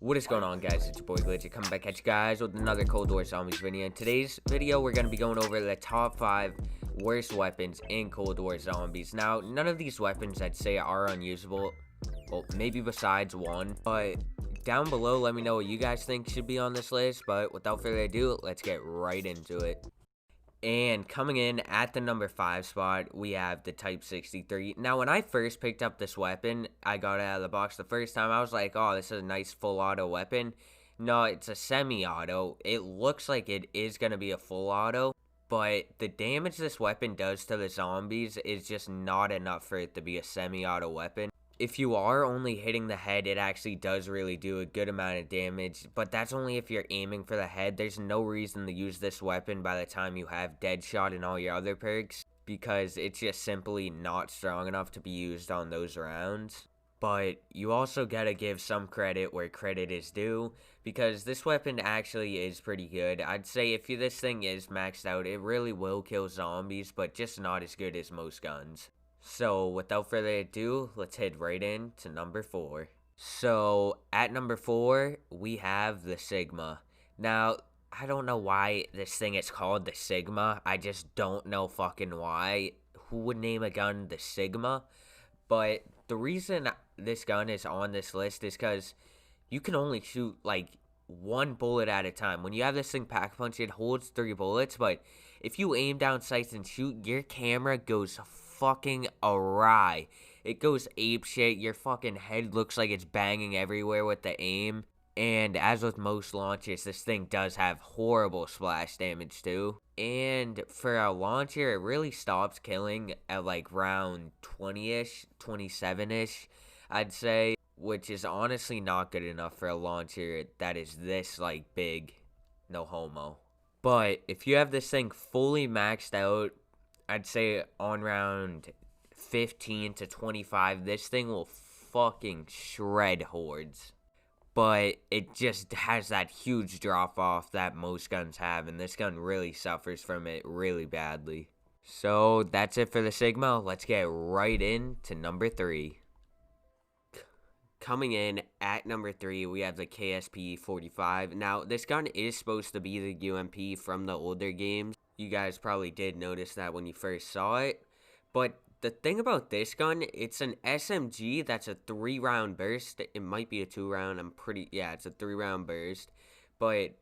What is going on, guys? It's your boy Glitch coming back at you guys with another Cold War Zombies video. In today's video, we're going to be going over the top 5 worst weapons in Cold War Zombies. Now, none of these weapons I'd say are unusable. Well, maybe besides one. But down below, let me know what you guys think should be on this list. But without further ado, let's get right into it. And coming in at the number 5 spot, we have the Type 63. Now, when I first picked up this weapon, I got it out of the box the first time. I was like, oh, this is a nice full auto weapon. No, it's a semi-auto. It looks like it is going to be a full auto, but the damage this weapon does to the zombies is just not enough for it to be a semi-auto weapon. If you are only hitting the head, it actually does really do a good amount of damage, but that's only if you're aiming for the head. There's no reason to use this weapon by the time you have Deadshot and all your other perks, because it's just simply not strong enough to be used on those rounds. But you also gotta give some credit where credit is due, because this weapon actually is pretty good. I'd say if this thing is maxed out, it really will kill zombies, but just not as good as most guns. So, without further ado, let's head right into number 4. So, at number 4, we have the Sigma. Now, I don't know why this thing is called the Sigma. I just don't know fucking why. Who would name a gun the Sigma? But the reason this gun is on this list is because you can only shoot, like, one bullet at a time. When you have this thing pack punch, it holds 3 bullets, but if you aim down sights and shoot, your camera goes fucking awry. It goes apeshit. Your fucking head looks like it's banging everywhere with the aim. And as with most launchers, this thing does have horrible splash damage too. And for a launcher, it really stops killing at like round 20-ish, 27-ish, I'd say. Which is honestly not good enough for a launcher that is this like big. No homo. But if you have this thing fully maxed out, I'd say on round 15 to 25, this thing will fucking shred hordes. But it just has that huge drop off that most guns have, and this gun really suffers from it really badly. So that's it for the Sigma. Let's get right into number 3. Coming in at number 3, we have the KSP-45. Now, this gun is supposed to be the UMP from the older games. You guys probably did notice that when you first saw it. But the thing about this gun, it's an SMG that's a 3-round burst. It might be a 2-round. It's a 3-round burst. But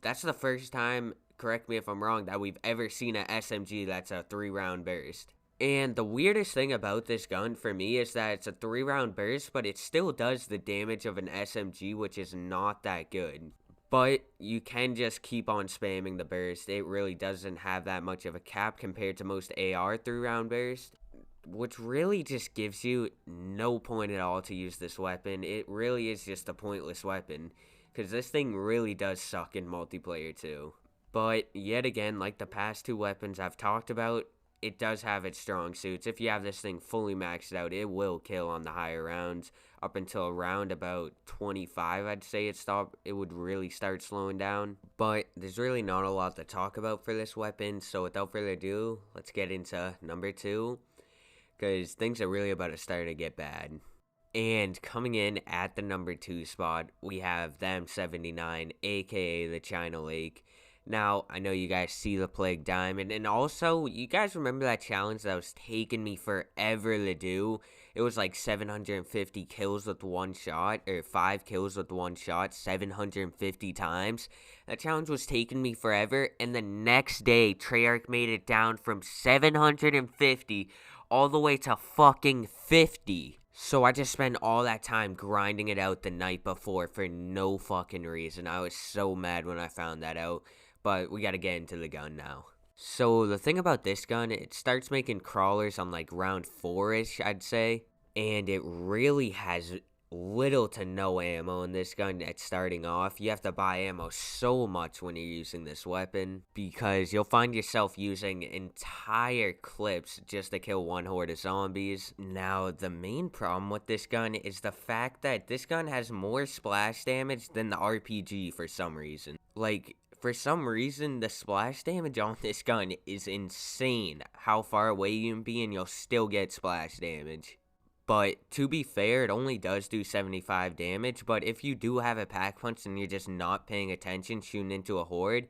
that's the first time, correct me if I'm wrong, that we've ever seen an SMG that's a 3-round burst. And the weirdest thing about this gun for me is that it's a 3-round burst, but it still does the damage of an SMG, which is not that good. But you can just keep on spamming the burst. It really doesn't have that much of a cap compared to most AR 3-round burst, which really just gives you no point at all to use this weapon. It really is just a pointless weapon, because this thing really does suck in multiplayer too. But yet again, like the past 2 weapons I've talked about, it does have its strong suits. If you have this thing fully maxed out, it will kill on the higher rounds. Up until around about 25, I'd say it would really start slowing down. But there's really not a lot to talk about for this weapon, so without further ado, let's get into number 2, because things are really about to start to get bad. And coming in at the number 2 spot, we have the M79, aka the China Lake. Now, I know you guys see the Plague Diamond, and also, you guys remember that challenge that was taking me forever to do? It was like 750 kills with 1 shot, or 5 kills with 1 shot, 750 times. That challenge was taking me forever, and the next day, Treyarch made it down from 750 all the way to fucking 50. So I just spent all that time grinding it out the night before for no fucking reason. I was so mad when I found that out. But we gotta get into the gun now. So the thing about this gun, it starts making crawlers on like round 4-ish, I'd say. And it really has little to no ammo in this gun at starting off. You have to buy ammo so much when you're using this weapon, because you'll find yourself using entire clips just to kill 1 horde of zombies. Now, the main problem with this gun is the fact that this gun has more splash damage than the RPG for some reason. Like, for some reason, the splash damage on this gun is insane. How far away you can be and you'll still get splash damage. But to be fair, it only does do 75 damage. But if you do have a pack punch and you're just not paying attention shooting into a horde,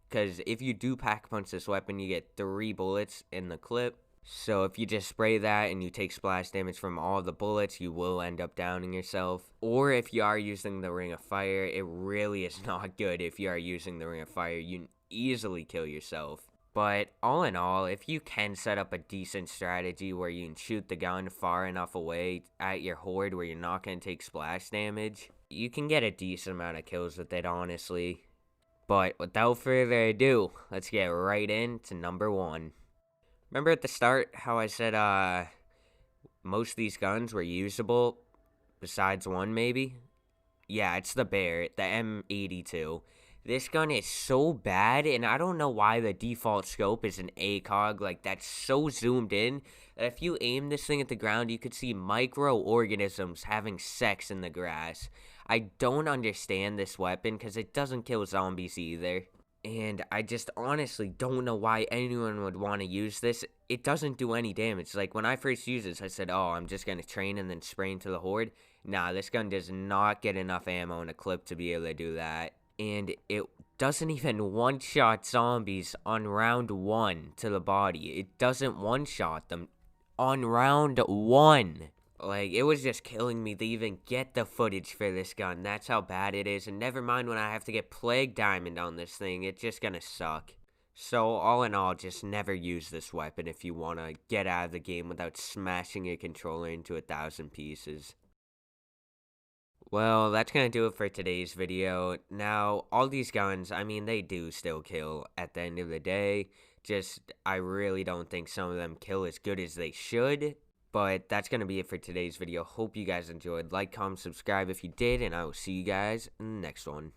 because if you do pack punch this weapon, you get 3 bullets in the clip. So if you just spray that and you take splash damage from all the bullets, you will end up downing yourself. Or if you are using the Ring of Fire, it really is not good if you are using the Ring of Fire. You easily kill yourself. But all in all, if you can set up a decent strategy where you can shoot the gun far enough away at your horde where you're not going to take splash damage, you can get a decent amount of kills with it, honestly. But without further ado, let's get right into number 1. Remember at the start how I said most of these guns were usable, besides one maybe? Yeah, it's the Barrett, the M82. This gun is so bad, and I don't know why the default scope is an ACOG. Like, that's so zoomed in that if you aim this thing at the ground, you could see microorganisms having sex in the grass. I don't understand this weapon because it doesn't kill zombies either. And I just honestly don't know why anyone would want to use this. It doesn't do any damage. Like, when I first used this, I said, oh, I'm just going to train and then spray into the horde. Nah, this gun does not get enough ammo in a clip to be able to do that. And it doesn't even one-shot zombies on round 1 to the body. It doesn't one-shot them on round 1. Like, it was just killing me to even get the footage for this gun. That's how bad it is. And never mind when I have to get Plague Diamond on this thing. It's just gonna suck. So, all in all, just never use this weapon if you want to get out of the game without smashing your controller into 1,000 pieces. Well, that's going to do it for today's video. Now, all these guns, I mean, they do still kill at the end of the day. Just, I really don't think some of them kill as good as they should. But that's going to be it for today's video. Hope you guys enjoyed. Like, comment, subscribe if you did, and I will see you guys in the next one.